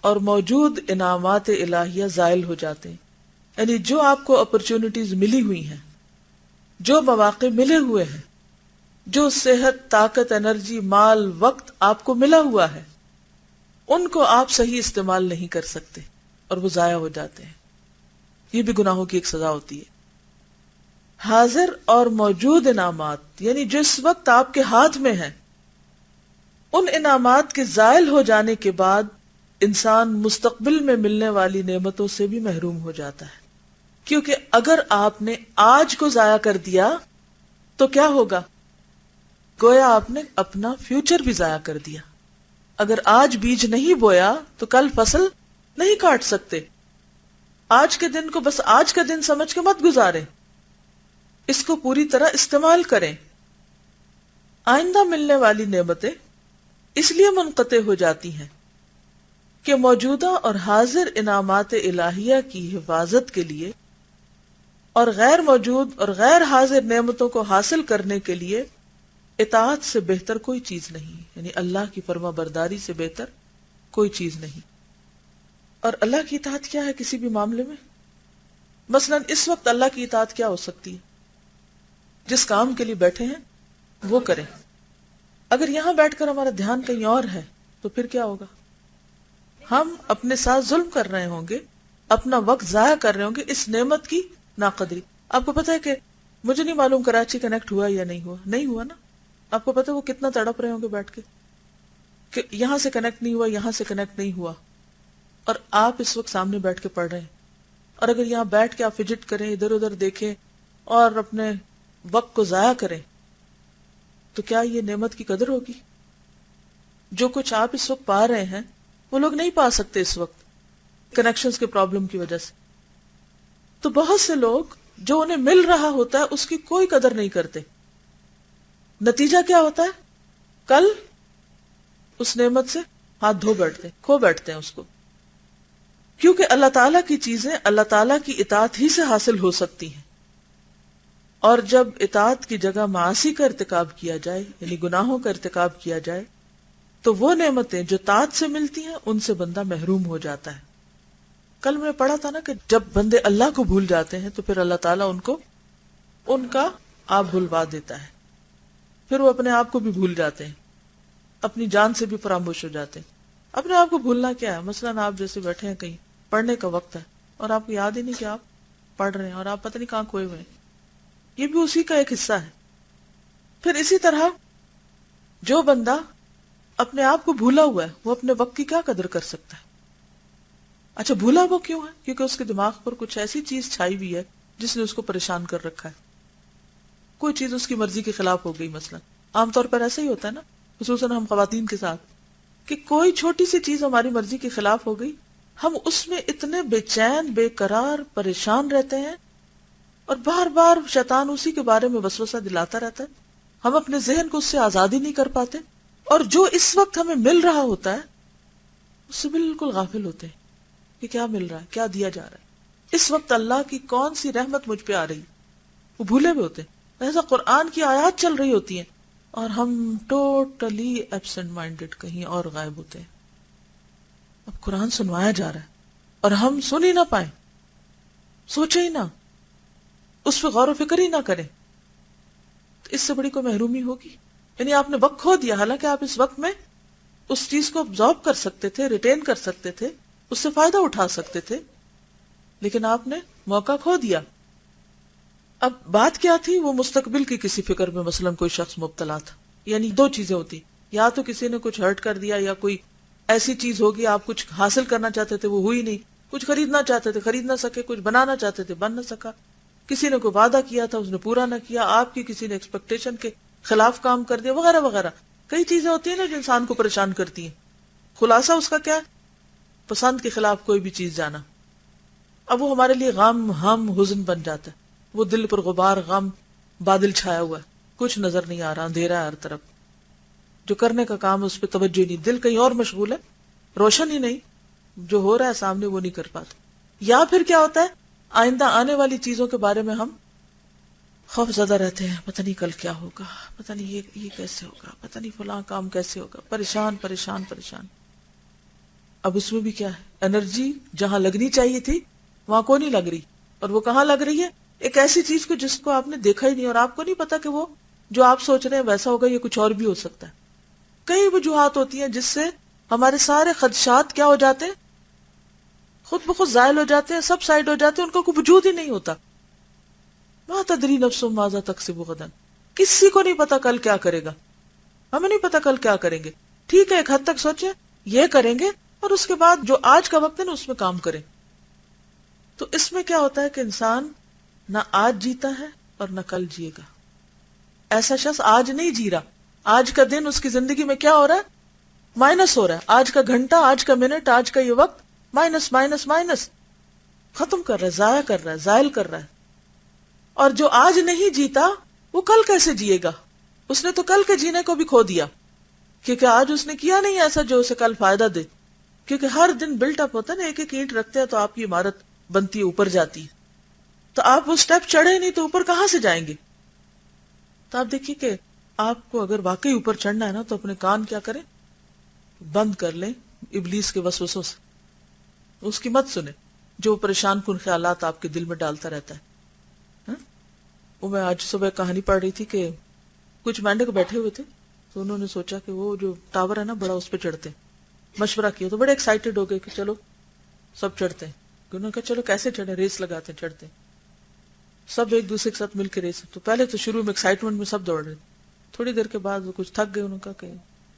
اور موجود انعامات الہیہ زائل ہو جاتے ہیں. یعنی جو آپ کو اپرچونٹیز ملی ہوئی ہیں، جو مواقع ملے ہوئے ہیں، جو صحت، طاقت، انرجی، مال، وقت آپ کو ملا ہوا ہے، ان کو آپ صحیح استعمال نہیں کر سکتے اور وہ ضائع ہو جاتے ہیں. یہ بھی گناہوں کی ایک سزا ہوتی ہے. حاضر اور موجود انعامات یعنی جس وقت آپ کے ہاتھ میں ہیں، ان انعامات کے زائل ہو جانے کے بعد انسان مستقبل میں ملنے والی نعمتوں سے بھی محروم ہو جاتا ہے. کیونکہ اگر آپ نے آج کو ضائع کر دیا تو کیا ہوگا؟ گویا آپ نے اپنا فیوچر بھی ضائع کر دیا. اگر آج بیج نہیں بویا تو کل فصل نہیں کاٹ سکتے. آج کے دن کو بس آج کا دن سمجھ کے مت گزاریں، اس کو پوری طرح استعمال کریں. آئندہ ملنے والی نعمتیں اس لیے منقطع ہو جاتی ہیں کہ موجودہ اور حاضر انعامات الہیہ کی حفاظت کے لیے اور غیر موجود اور غیر حاضر نعمتوں کو حاصل کرنے کے لیے اطاعت سے بہتر کوئی چیز نہیں. یعنی اللہ کی فرما برداری سے بہتر کوئی چیز نہیں. اور اللہ کی اطاعت کیا ہے کسی بھی معاملے میں؟ مثلا اس وقت اللہ کی اطاعت کیا ہو سکتی ہے؟ جس کام کے لیے بیٹھے ہیں وہ کریں. اگر یہاں بیٹھ کر ہمارا دھیان کہیں اور ہے تو پھر کیا ہوگا؟ ہم اپنے ساتھ ظلم کر رہے ہوں گے، اپنا وقت ضائع کر رہے ہوں گے اس نعمت کی ناقدری. آپ کو پتا ہے کہ مجھے نہیں معلوم کراچی کنیکٹ ہوا یا نہیں ہوا. نہیں ہوا نا. آپ کو پتا ہے وہ کتنا تڑپ رہے ہوں گے بیٹھ کے کہ یہاں سے کنیکٹ نہیں ہوا، یہاں سے کنیکٹ نہیں ہوا، اور آپ اس وقت سامنے بیٹھ کے پڑھ رہے ہیں. اور اگر یہاں بیٹھ کے آپ فجٹ کریں، ادھر ادھر دیکھیں اور اپنے وقت کو ضائع کریں تو کیا یہ نعمت کی قدر ہوگی؟ جو کچھ آپ اس وقت پا رہے ہیں وہ لوگ نہیں پا سکتے اس وقت کنیکشنز کے پرابلم کی وجہ سے. تو بہت سے لوگ جو انہیں مل رہا ہوتا ہے اس کی کوئی قدر نہیں کرتے. نتیجہ کیا ہوتا ہے؟ کل اس نعمت سے ہاتھ دھو بیٹھتے، کھو بیٹھتے ہیں اس کو. کیونکہ اللہ تعالیٰ کی چیزیں اللہ تعالیٰ کی اطاعت ہی سے حاصل ہو سکتی ہیں. اور جب اطاعت کی جگہ معاصی کا ارتکاب کیا جائے یعنی گناہوں کا ارتکاب کیا جائے تو وہ نعمتیں جو طاعت سے ملتی ہیں ان سے بندہ محروم ہو جاتا ہے. کل میں نے پڑھا تھا نا کہ جب بندے اللہ کو بھول جاتے ہیں تو پھر اللہ تعالیٰ ان کو ان کا آپ بھلوا دیتا ہے. پھر وہ اپنے آپ کو بھی بھول جاتے ہیں، اپنی جان سے بھی فراموش ہو جاتے ہیں. اپنے آپ کو بھولنا کیا ہے؟ مثلاً آپ جیسے بیٹھے ہیں کہیں، پڑھنے کا وقت ہے اور آپ کو یاد ہی نہیں کہ آپ پڑھ رہے ہیں اور آپ پتہ نہیں کہاں کھوئے ہوئے ہیں. یہ بھی اسی کا ایک حصہ ہے. پھر اسی طرح جو بندہ اپنے آپ کو بھولا ہوا ہے وہ اپنے وقت کی کیا قدر کر سکتا ہے؟ اچھا، بھولا وہ کیوں ہے؟ کیونکہ اس کے دماغ پر کچھ ایسی چیز چھائی ہوئی ہے جس نے اس کو پریشان کر رکھا ہے. کوئی چیز اس کی مرضی کے خلاف ہو گئی مثلا، عام طور پر ایسا ہی ہوتا ہے نا، خصوصاً ہم خواتین کے ساتھ، کہ کوئی چھوٹی سی چیز ہماری مرضی کے خلاف ہو گئی، ہم اس میں اتنے بے چین بے قرار پریشان رہتے ہیں، اور بار بار شیطان اسی کے بارے میں وسوسہ دلاتا رہتا ہے. ہم اپنے ذہن کو اس سے آزادی نہیں کر پاتے، اور جو اس وقت ہمیں مل رہا ہوتا ہے اس سے بالکل غافل ہوتے ہیں کہ کیا مل رہا ہے، کیا دیا جا رہا ہے، اس وقت اللہ کی کون سی رحمت مجھ پہ آ رہی، وہ بھولے ہوئے ہوتے ہیں. ایسا قرآن کی آیات چل رہی ہوتی ہیں اور ہم ٹوٹلی ایبسنٹ مائنڈڈ کہیں اور غائب ہوتے ہیں. اب قرآن سنوایا جا رہا ہے اور ہم سن ہی نہ پائیں، سوچے ہی نہ، اس پہ غور و فکر ہی نہ کریں، تو اس سے بڑی کوئی محرومی ہوگی؟ یعنی آپ نے وقت کھو دیا، حالانکہ آپ اس وقت میں اس چیز کو ابزارب کر سکتے تھے، ریٹین کر سکتے تھے، اس سے فائدہ اٹھا سکتے تھے، لیکن آپ نے موقع کھو دیا. اب بات کیا تھی؟ وہ مستقبل کی کسی فکر میں مثلا کوئی شخص مبتلا تھا. یعنی دو چیزیں ہوتی، یا تو کسی نے کچھ ہرٹ کر دیا، یا کوئی ایسی چیز ہوگی آپ کچھ حاصل کرنا چاہتے تھے وہ ہوئی نہیں، کچھ خریدنا چاہتے تھے خرید نہ سکے، کچھ بنانا چاہتے تھے بن نہ سکا، کسی نے کوئی وعدہ کیا تھا اس نے پورا نہ کیا، آپ کی کسی نے ایکسپیکٹیشن کے خلاف کام کر دیا، وغیرہ وغیرہ. کئی چیزیں ہوتی ہیں نا جو انسان کو پریشان کرتی ہیں. خلاصہ اس کا کیا ہے؟ پسند کے خلاف کوئی بھی چیز جانا. اب وہ ہمارے لیے غم، ہم، حزن بن جاتا ہے. وہ دل پر غبار غم بادل چھایا ہوا ہے، کچھ نظر نہیں آ رہا، اندھیرا ہے ہر طرف، جو کرنے کا کام اس پہ توجہ نہیں، دل کہیں اور مشغول ہے، روشن ہی نہیں، جو ہو رہا ہے سامنے وہ نہیں کر پاتے. یا پھر کیا ہوتا ہے؟ آئندہ آنے والی چیزوں کے بارے میں ہم خوف زدہ رہتے ہیں، پتہ نہیں کل کیا ہوگا، پتہ نہیں یہ کیسے ہوگا، پتہ نہیں فلاں کام کیسے ہوگا، پریشان پریشان پریشان. اب اس میں بھی کیا ہے؟ انرجی جہاں لگنی چاہیے تھی وہاں کو نہیں لگ رہی، اور وہ کہاں لگ رہی ہے؟ ایک ایسی چیز کو جس کو آپ نے دیکھا ہی نہیں، اور آپ کو نہیں پتا کہ وہ جو آپ سوچ رہے ہیں ویسا ہوگا، یہ کچھ اور بھی ہو سکتا ہے. کئی وجوہات ہوتی ہیں جس سے ہمارے سارے خدشات کیا ہو جاتے ہیں؟ خود بخود زائل ہو جاتے ہیں، سب سائڈ ہو جاتے ہیں، ان کا کوئی وجود ہی نہیں ہوتا. ما تدری نفس ماذا تکسب غدا، کسی کو نہیں پتا کل کیا کرے گا، ہمیں نہیں پتا کل کیا کریں گے. ٹھیک ہے ایک حد تک سوچیں یہ کریں گے، اور اس کے بعد جو آج کا وقت ہے نا اس میں کام کریں. تو اس میں کیا ہوتا ہے کہ انسان نہ آج جیتا ہے اور نہ کل جیے گا. ایسا شخص آج نہیں جی رہا، آج کا دن اس کی زندگی میں کیا ہو رہا ہے؟ مائنس ہو رہا ہے. آج کا گھنٹہ، آج کا منٹ، آج کا یہ وقت مائنس مائنس مائنس ختم کر رہا ہے، ضائع کر رہا ہے، زائل کر رہا ہے. اور جو آج نہیں جیتا وہ کل کیسے جیے گا؟ اس نے تو کل کے جینے کو بھی کھو دیا، کیونکہ آج اس نے کیا نہیں ایسا جو اسے کل فائدہ دے. کیونکہ ہر دن بلٹ اپ ہوتا ہے نا، ایک ایک اینٹ رکھتے ہیں تو آپ کی عمارت بنتی ہے، اوپر جاتی ہے. تو آپ وہ سٹیپ چڑھے نہیں تو اوپر کہاں سے جائیں گے؟ تو آپ دیکھیے کہ آپ کو اگر واقعی اوپر چڑھنا ہے نا تو اپنے کان کیا کریں؟ بند کر لیں ابلیس کے وسوسوں سے، اس کی مت سنیں جو پریشان کن خیالات آپ کے دل میں ڈالتا رہتا ہے. وہ میں آج صبح کہانی پڑھ رہی تھی کہ کچھ مینڈک بیٹھے ہوئے تھے، تو انہوں نے سوچا کہ وہ جو ٹاور ہے نا بڑا، اس پہ چڑھتے. مشورہ کیا تو بڑے ایکسائٹیڈ ہو گئے کہ چلو سب چڑھتے ہیں. انہوں نے کہا چلو کیسے چڑھے، ریس لگاتے ہیں، چڑھتے ہیں. سب ایک دوسرے کے ساتھ مل کے ریس. تو پہلے تو شروع میں ایکسائٹمنٹ میں سب دوڑ رہے، تھوڑی دیر کے بعد وہ کچھ تھک گئے. انہوں نے کہا کہ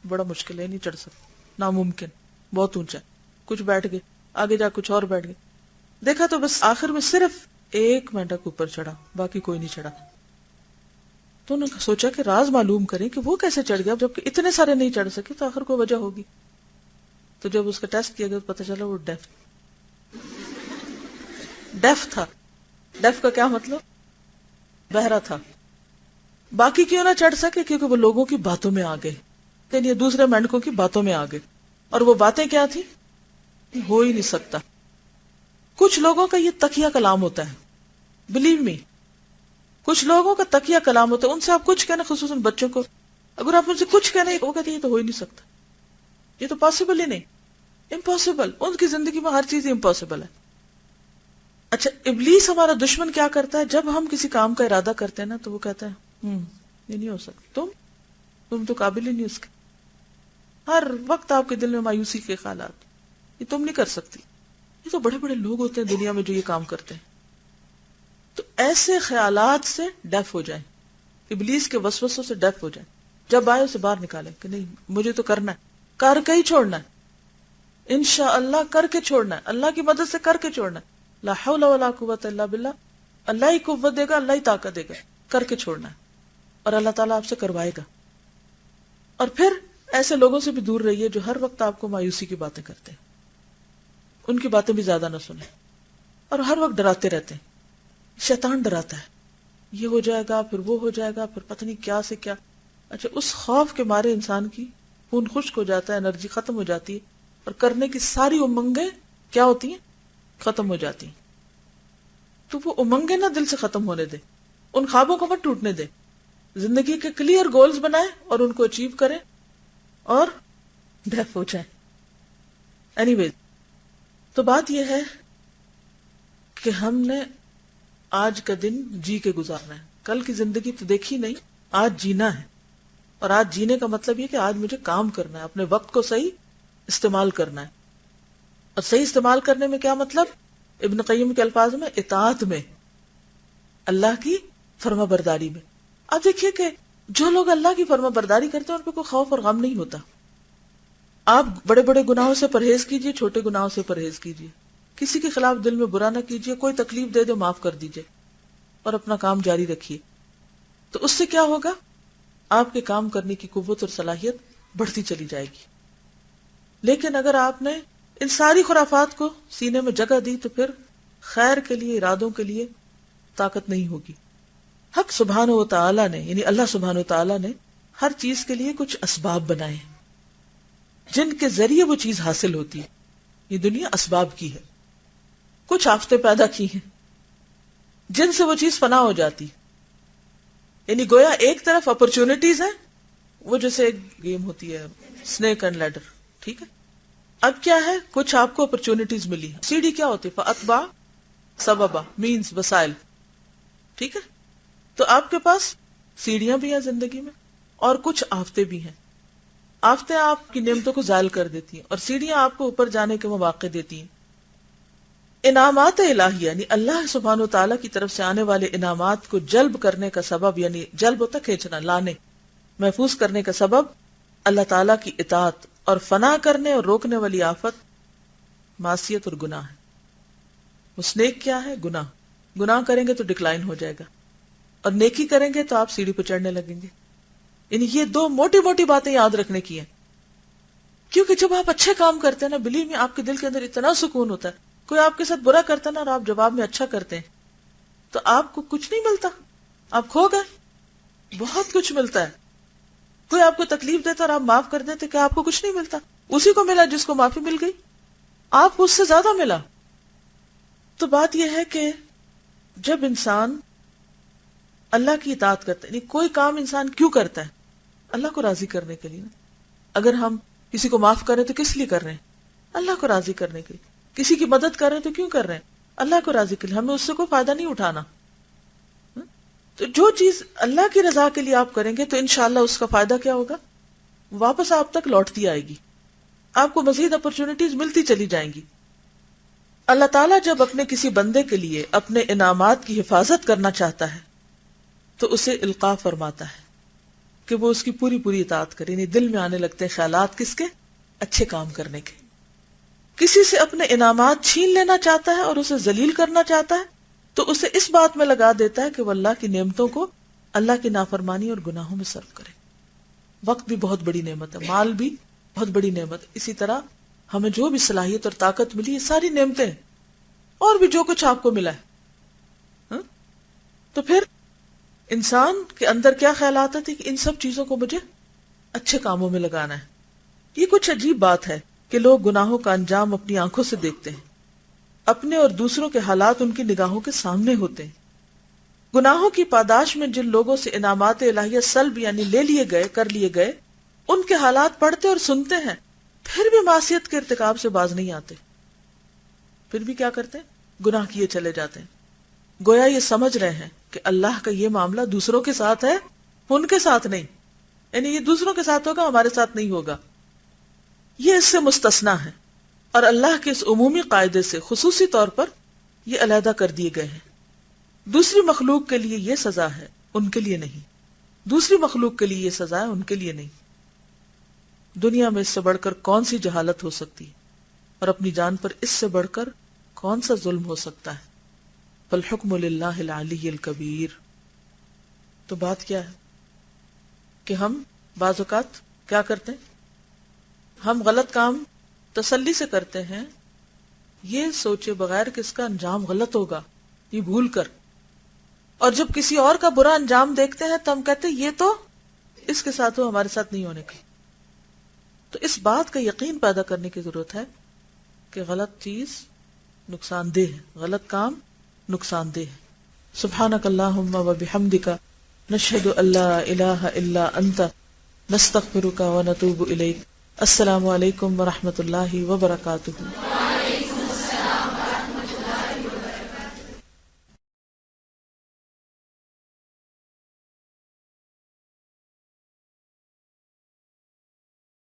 بڑا مشکل ہے، نہیں چڑھ سکتے، ناممکن، بہت اونچا. کچھ بیٹھ گئے، آگے جا کچھ اور بیٹھ گئے. دیکھا تو بس آخر میں صرف ایک مینڈک اوپر چڑھا، باقی کوئی نہیں چڑھا. تو انہوں نے سوچا کہ راز معلوم کریں کہ وہ کیسے چڑھ گیا، جبکہ اتنے سارے نہیں چڑھ سکے، تو آخر کوئی وجہ ہوگی. تو جب اس کا ٹیسٹ کیا گیا تو پتہ چلا وہ ڈیف تھا. ڈیف کا کیا مطلب؟ بہرا تھا. باقی کیوں نہ چڑھ سکے؟ کیونکہ وہ لوگوں کی باتوں میں آ گئے، یعنی دوسرے مینڈکوں کی باتوں میں آ گئے. اور وہ باتیں کیا تھی؟ ہو ہی نہیں سکتا. کچھ لوگوں کا یہ تکیہ کلام ہوتا ہے، بلیو می، کچھ لوگوں کا تکیہ کلام ہوتا ہے. ان سے آپ کچھ کہنا، خصوصاً بچوں کو، اگر آپ ان سے کچھ کہنا وہ کہتے ہیں یہ تو ہو ہی نہیں سکتا، یہ تو پاسبل ہی نہیں، امپاسبل. ان کی زندگی میں ہر چیز امپاسبل ہے. اچھا ابلیس ہمارا دشمن کیا کرتا ہے؟ جب ہم کسی کام کا ارادہ کرتے ہیں نا تو وہ کہتا ہے یہ نہیں ہو سکتا، تم تو قابل ہی نہیں اس کے. ہر وقت آپ کے دل میں مایوسی کے خیالات، یہ تم نہیں کر سکتی. یہ تو بڑے بڑے لوگ ہوتے ہیں دنیا میں جو یہ کام کرتے ہیں. تو ایسے خیالات سے ڈیف ہو جائیں، ابلیس کے وسوسوں سے ڈیف ہو جائیں. جب آئے اسے باہر نکالیں کہ نہیں مجھے تو کرنا ہے، کر کے ہی چھوڑنا ہے، انشاءاللہ کر کے چھوڑنا ہے، اللہ کی مدد سے کر کے چھوڑنا ہے. لا حول ولا قوت الا باللہ. اللہ ہی قوت دے گا، اللہ ہی طاقت دے گا، کر کے چھوڑنا ہے، اور اللہ تعالیٰ آپ سے کروائے گا. اور پھر ایسے لوگوں سے بھی دور رہیے جو ہر وقت آپ کو مایوسی کی باتیں کرتے ہیں، ان کی باتیں بھی زیادہ نہ سنیں، اور ہر وقت ڈراتے رہتے ہیں. شیطان ڈراتا ہے، یہ ہو جائے گا، پھر وہ ہو جائے گا، پھر پتہ نہیں کیا سے کیا. اچھا، اس خوف کے مارے انسان کی خون خشک ہو جاتا ہے، انرجی ختم ہو جاتی ہے، اور کرنے کی ساری امنگیں کیا ہوتی ہیں؟ ختم ہو جاتی ہیں. تو وہ امنگیں نہ دل سے ختم ہونے دے، ان خوابوں کو مت ٹوٹنے دے. زندگی کے کلیئر گولز بنائے اور ان کو اچیو کریں اور ڈیف ہو جائیں. اینی ویز، تو بات یہ ہے کہ ہم نے آج کا دن جی کے گزارنا ہے. کل کی زندگی تو دیکھی نہیں، آج جینا ہے. اور آج جینے کا مطلب یہ کہ آج مجھے کام کرنا ہے، اپنے وقت کو صحیح استعمال کرنا ہے. اور صحیح استعمال کرنے میں کیا مطلب؟ ابن قیم کے الفاظ میں اطاعت میں، اللہ کی فرما برداری میں. اب دیکھیے کہ جو لوگ اللہ کی فرما برداری کرتے ہیں ان پہ کوئی خوف اور غم نہیں ہوتا. آپ بڑے بڑے گناہوں سے پرہیز کیجئے، چھوٹے گناہوں سے پرہیز کیجئے، کسی کے خلاف دل میں برا نہ کیجئے، کوئی تکلیف دے دے معاف کر دیجئے اور اپنا کام جاری رکھیے. تو اس سے کیا ہوگا؟ آپ کے کام کرنے کی قوت اور صلاحیت بڑھتی چلی جائے گی. لیکن اگر آپ نے ان ساری خرافات کو سینے میں جگہ دی تو پھر خیر کے لیے، ارادوں کے لیے طاقت نہیں ہوگی. حق سبحانہ و تعالی نے، یعنی اللہ سبحانہ و تعالی نے ہر چیز کے لیے کچھ اسباب بنائے ہیں جن کے ذریعے وہ چیز حاصل ہوتی ہے. یہ دنیا اسباب کی ہے. کچھ آفتیں پیدا کی ہیں جن سے وہ چیز فنا ہو جاتی. یعنی گویا ایک طرف اپرچونٹیز ہیں، وہ جیسے ایک گیم ہوتی ہے سنیک اینڈ لیڈر، ٹھیک ہے. اب کیا ہے، کچھ آپ کو اپرچونٹیز ملی. سیڑھی کیا ہوتی ہے؟ فَأَتْبَعَ سَبَبًا، مینز وسائل، ٹھیک ہے. تو آپ کے پاس سیڑھیاں بھی ہیں زندگی میں اور کچھ آفتیں بھی ہیں. آفتیں آپ کی نعمتوں کو زائل کر دیتی ہیں اور سیڑھیاں آپ کو اوپر جانے کے مواقع دیتی ہیں. انعامات الہیہ یعنی اللہ سبحانہ و تعالیٰ کی طرف سے آنے والے انعامات کو جلب کرنے کا سبب، یعنی جلب ہوتا کھینچنا، لانے، محفوظ کرنے کا سبب اللہ تعالیٰ کی اطاعت، اور فنا کرنے اور روکنے والی آفت معصیت اور گناہ ہے. وہ سنیک کیا ہے؟ گناہ. گناہ کریں گے تو ڈکلائن ہو جائے گا، اور نیکی کریں گے تو آپ سیڑھی پہ چڑھنے لگیں گے. یعنی یہ دو موٹی موٹی باتیں یاد رکھنے کی ہیں. کیونکہ جب آپ اچھے کام کرتے ہیں نا، بلیو میں آپ کے دل کے اندر اتنا سکون ہوتا ہے. کوئی آپ کے ساتھ برا کرتا ہے نا اور آپ جواب میں اچھا کرتے ہیں تو آپ کو کچھ نہیں ملتا، آپ کھو گئے. بہت کچھ ملتا ہے. کوئی آپ کو تکلیف دیتا اور آپ معاف کر دیتے، کہ آپ کو کچھ نہیں ملتا؟ اسی کو ملا جس کو معافی مل گئی، آپ کو اس سے زیادہ ملا. تو بات یہ ہے کہ جب انسان اللہ کی اطاعت کرتا ہے، یعنی کوئی کام انسان کیوں کرتا ہے؟ اللہ کو راضی کرنے کے لیے نا. اگر ہم کسی کو معاف کریں تو کس لیے کر رہے ہیں؟ اللہ کو راضی کرنے کے لیے. کسی کی مدد کر رہے ہیں تو کیوں کر رہے ہیں؟ اللہ کو راضی کے لیے. ہمیں اس سے کوئی فائدہ نہیں اٹھانا. تو جو چیز اللہ کی رضا کے لیے آپ کریں گے تو انشاءاللہ اس کا فائدہ کیا ہوگا؟ واپس آپ تک لوٹتی آئے گی، آپ کو مزید اپرچونٹیز ملتی چلی جائیں گی. اللہ تعالیٰ جب اپنے کسی بندے کے لیے اپنے انعامات کی حفاظت کرنا چاہتا ہے تو اسے القاء فرماتا ہے کہ وہ اس کی پوری پوری اطاعت کرے. یعنی دل میں آنے لگتے ہیں خیالات کس کے؟ اچھے کام کرنے کے. کسی سے اپنے انعامات چھین لینا چاہتا ہے اور اسے ذلیل کرنا چاہتا ہے تو اسے اس بات میں لگا دیتا ہے کہ وہ اللہ کی نعمتوں کو اللہ کی نافرمانی اور گناہوں میں صرف کرے. وقت بھی بہت بڑی نعمت ہے، مال بھی بہت بڑی نعمت. اسی طرح ہمیں جو بھی صلاحیت اور طاقت ملی، یہ ساری نعمتیں ہیں، اور بھی جو کچھ آپ کو ملا ہے. تو پھر انسان کے اندر کیا خیالات آتے کہ ان سب چیزوں کو مجھے اچھے کاموں میں لگانا ہے. یہ کچھ عجیب بات ہے کہ لوگ گناہوں کا انجام اپنی آنکھوں سے دیکھتے ہیں، اپنے اور دوسروں کے حالات ان کی نگاہوں کے سامنے ہوتے ہیں. گناہوں کی پاداش میں جن لوگوں سے انعامات الہیہ سلب یعنی لے لیے گئے، کر لیے گئے، ان کے حالات پڑھتے اور سنتے ہیں، پھر بھی معصیت کے ارتکاب سے باز نہیں آتے. پھر بھی کیا کرتے ہیں؟ گناہ کیے چلے جاتے ہیں. گویا یہ سمجھ رہے ہیں کہ اللہ کا یہ معاملہ دوسروں کے ساتھ ہے، ان کے ساتھ نہیں. یعنی یہ دوسروں کے ساتھ ہوگا، ہمارے ساتھ نہیں ہوگا. یہ اس سے مستثنا ہے، اور اللہ کے اس عمومی قاعدے سے خصوصی طور پر یہ علیحدہ کر دیے گئے ہیں. دوسری مخلوق کے لیے یہ سزا ہے، ان کے لیے نہیں. دوسری مخلوق کے لیے یہ سزا ہے، ان کے لیے نہیں. دنیا میں اس سے بڑھ کر کون سی جہالت ہو سکتی ہے، اور اپنی جان پر اس سے بڑھ کر کون سا ظلم ہو سکتا ہے. فالحکم للہ العلی الکبیر. تو بات کیا ہے کہ ہم بعض اوقات کیا کرتے ہیں؟ ہم غلط کام تسلی سے کرتے ہیں، یہ سوچے بغیر کہ اس کا انجام غلط ہوگا، یہ بھول کر. اور جب کسی اور کا برا انجام دیکھتے ہیں تو ہم کہتے ہیں یہ تو اس کے ساتھ ہو، ہمارے ساتھ نہیں ہونے کا. تو اس بات کا یقین پیدا کرنے کی ضرورت ہے کہ غلط چیز نقصان دہ ہے، غلط کام نقصان دہ ہے. سبحانک اللہم و بحمدک نشہد ان لا الہ الا انت نستغفرک و نتوب الیک. السلام علیکم ورحمۃ اللہ وبرکاتہ.